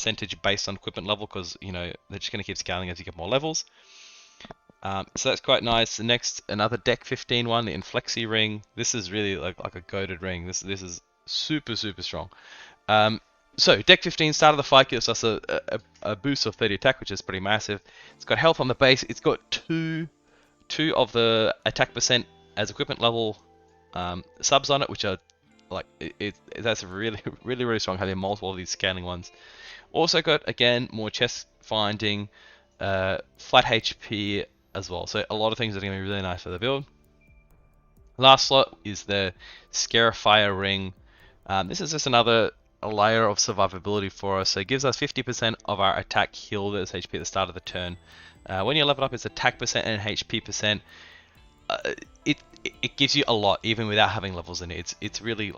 percentage based on equipment level because, you know, they're just going to keep scaling as you get more levels. So that's quite nice. Next, another Deck 15 one, the Inflexi ring. This is really like a goated ring. This is super strong. So Deck 15, start of the fight, gives us a boost of 30 attack, which is pretty massive. It's got health on the base. It's got two of the attack percent as equipment level subs on it, which are like that's really strong, having multiple of these scaling ones. Also got, again, more chest finding, flat HP as well. So a lot of things that are going to be really nice for the build. Last slot is the Scarifier ring. This is just another layer of survivability for us. So it gives us 50% of our attack healed as HP at the start of the turn. When you level up, it's attack percent and HP percent. It gives you a lot even without having levels in it. It's really,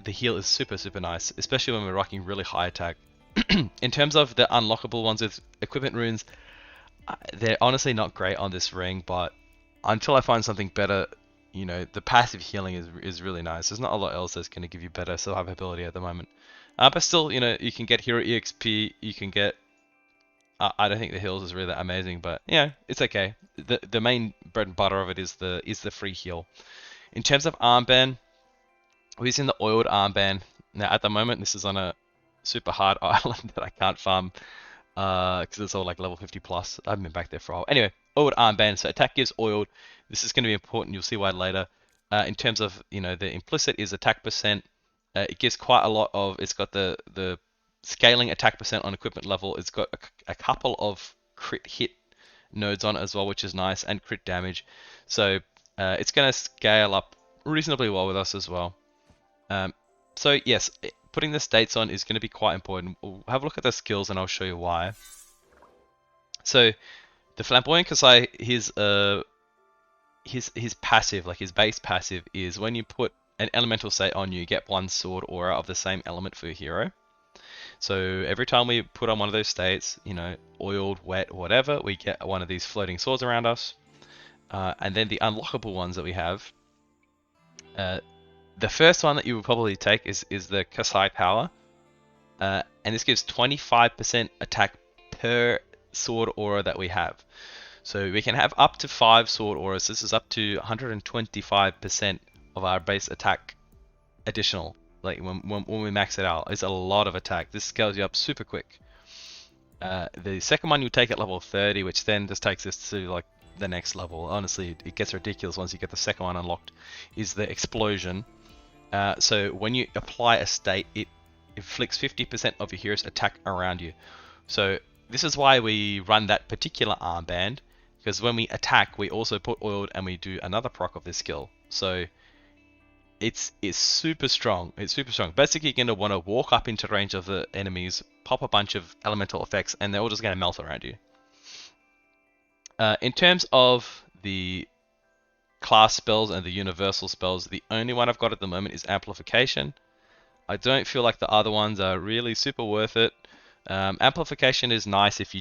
the heal is super nice, especially when we're rocking really high attack. In terms of the unlockable ones with equipment runes, they're honestly not great on this ring, but until I find something better, you know, the passive healing is really nice. There's not a lot else that's going to give you better survivability at the moment. But still, you know, you can get hero EXP, you can get... I don't think the heals is really that amazing, but yeah, it's okay. The main bread and butter of it is the free heal. In terms of armband, we're using the oiled armband. Now at the moment, this is on a super hard island that I can't farm because it's all like level 50 plus. I haven't been back there for a while. Anyway, oiled armband. So attack gives oiled. This is going to be important. You'll see why later. In terms of, you know, the implicit is attack percent. It gives quite a lot of. It's got the scaling attack percent on equipment level. It's got a couple of crit hit nodes on it as well, which is nice, and crit damage. So it's going to scale up reasonably well with us as well. So yes, putting the states on is going to be quite important. We'll have a look at the skills and I'll show you why. So the Flamboyant Kasai, his passive, like his base passive, is when you put an elemental state on, you get one sword aura of the same element for your hero. So every time we put on one of those states, you know, oiled, wet, whatever, we get one of these floating swords around us. And then the unlockable ones that we have, the first one that you will probably take is the Kasai power. And this gives 25% attack per sword aura that we have. So we can have up to 5 sword auras. This is up to 125% of our base attack additional. Like when we max it out, it's a lot of attack. This scales you up super quick. The second one you take at level 30, which then just takes us to like the next level. Honestly, it gets ridiculous once you get the second one unlocked, is the explosion. So when you apply a state, it inflicts 50% of your hero's attack around you. So this is why we run that particular armband, because when we attack, we also put oiled and we do another proc of this skill. So it's super strong. It's super strong. Basically, you're going to want to walk up into range of the enemies, pop a bunch of elemental effects, and they're all just going to melt around you. In terms of the class spells and the universal spells, the only one I've got at the moment is Amplification. I don't feel like the other ones are really super worth it. Amplification is nice if you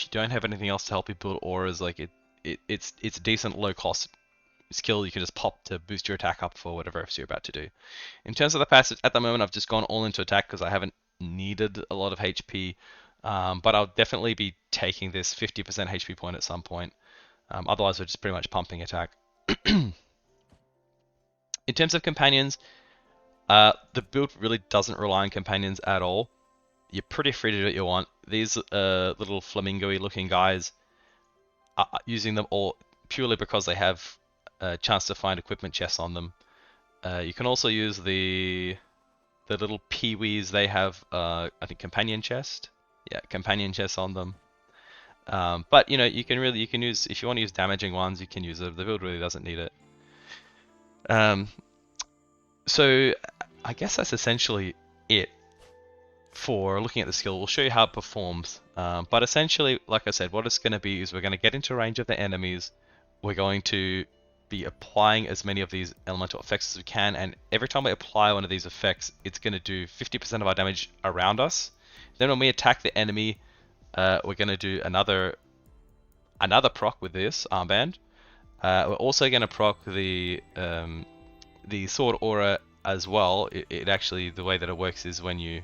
don't have anything else to help you build auras. Like it's a decent low cost skill you can just pop to boost your attack up for whatever else you're about to do. In terms of the passive, at the moment I've just gone all into attack because I haven't needed a lot of HP, but I'll definitely be taking this 50% HP point at some point. Otherwise we're just pretty much pumping attack. In terms of companions, the build really doesn't rely on companions at all. You're pretty free to do what you want. These little flamingo-y looking guys, using them all purely because they have a chance to find equipment chests on them. You can also use the little peewees. They have I think companion chest. Yeah, companion chests on them. But you know, you can use, if you want to use damaging ones, you can use it. The build really doesn't need it. So I guess that's essentially it for looking at the skill. We'll show you how it performs. But essentially, like I said, what it's going to be is we're going to get into range of the enemies. We're going to be applying as many of these elemental effects as we can, and every time we apply one of these effects, it's going to do 50% of our damage around us. Then when we attack the enemy, we're going to do another proc with this armband. We're also going to proc the sword aura as well. It actually, the way that it works is when you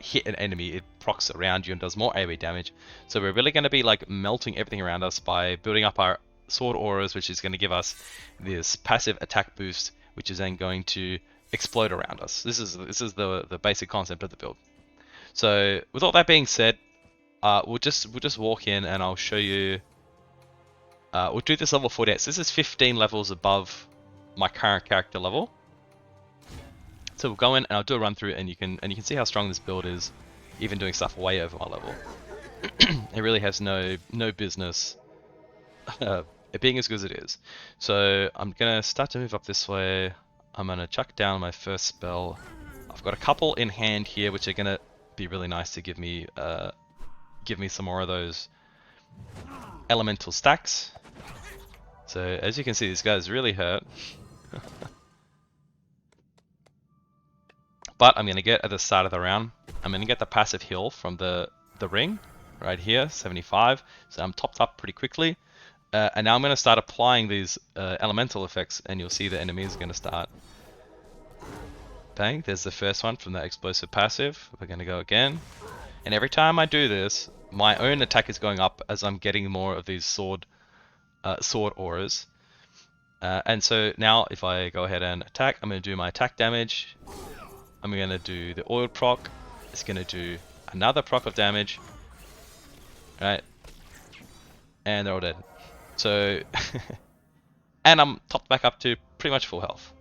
hit an enemy, it procs around you and does more AoE damage. So we're really going to be like melting everything around us by building up our sword auras, which is going to give us this passive attack boost, which is then going to explode around us. This is the basic concept of the build. So with all that being said, we'll just walk in and I'll show you. We'll do this level 48. So this is 15 levels above my current character level. So we'll go in and I'll do a run through, and you can see how strong this build is, even doing stuff way over my level. It really has no business it being as good as it is. So I'm gonna start to move up this way. I'm gonna chuck down my first spell. I've got a couple in hand here, which are gonna be really nice to give me some more of those elemental stacks. So as you can see, these guys really hurt. But I'm going to get at the start of the round, I'm going to get the passive heal from the ring right here, 75. So I'm topped up pretty quickly. And now I'm going to start applying these elemental effects, and you'll see the enemies are going to start. Bang, there's the first one from that explosive passive. We're going to go again. And every time I do this, my own attack is going up as I'm getting more of these sword auras. And so now if I go ahead and attack, I'm going to do my attack damage. I'm going to do the oil proc. It's going to do another proc of damage. Right? And they're all dead. So, and I'm topped back up to pretty much full health.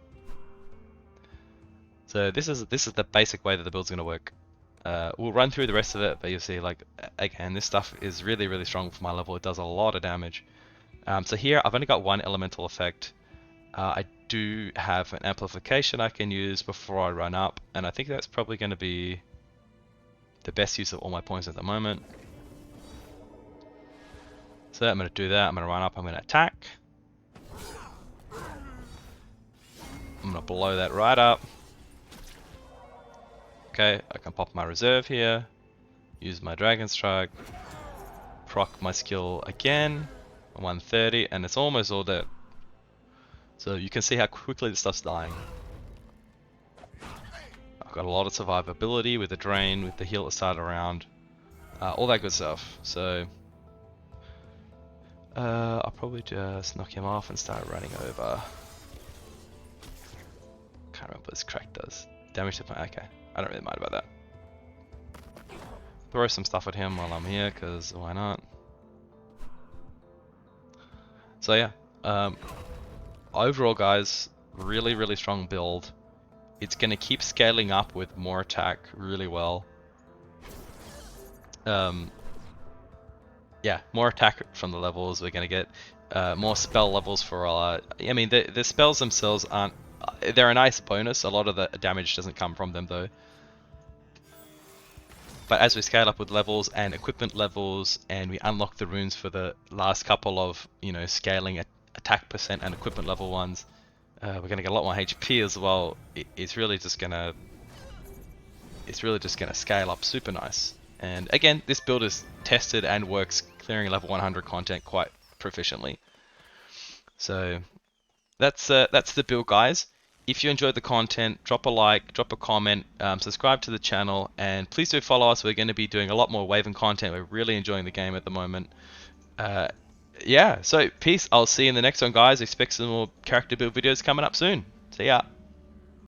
So this is the basic way that the build's going to work. We'll run through the rest of it, but you'll see, like, again, this stuff is really, really strong for my level. It does a lot of damage. So here, I've only got one elemental effect. I do have an amplification I can use before I run up, and I think that's probably going to be the best use of all my points at the moment. So I'm going to do that. I'm going to run up. I'm going to attack. I'm going to blow that right up. Okay, I can pop my reserve here, use my Dragon Strike, proc my skill again, 130, and it's almost all dead. So you can see how quickly this stuff's dying. I've got a lot of survivability with the drain, with the heal at the start around, all that good stuff. So I'll probably just knock him off and start running over. Can't remember what this crack does. Damage to my, okay. I don't really mind about that. Throw some stuff at him while I'm here, because why not? So yeah, overall guys, really, really strong build. It's going to keep scaling up with more attack really well. Yeah, more attack from the levels. We're going to get more spell levels for our... I mean, the spells themselves aren't... They're a nice bonus. A lot of the damage doesn't come from them though. But as we scale up with levels and equipment levels, and we unlock the runes for the last couple of, you know, scaling attack percent and equipment level ones, we're gonna get a lot more HP as well. It's really just gonna scale up super nice. And again, this build is tested and works clearing level 100 content quite proficiently. So that's the build, guys. If you enjoyed the content, drop a like, drop a comment, subscribe to the channel, and please do follow us. We're going to be doing a lot more Waven content. We're really enjoying the game at the moment. Yeah, so peace. I'll see you in the next one, guys. Expect some more character build videos coming up soon. See ya.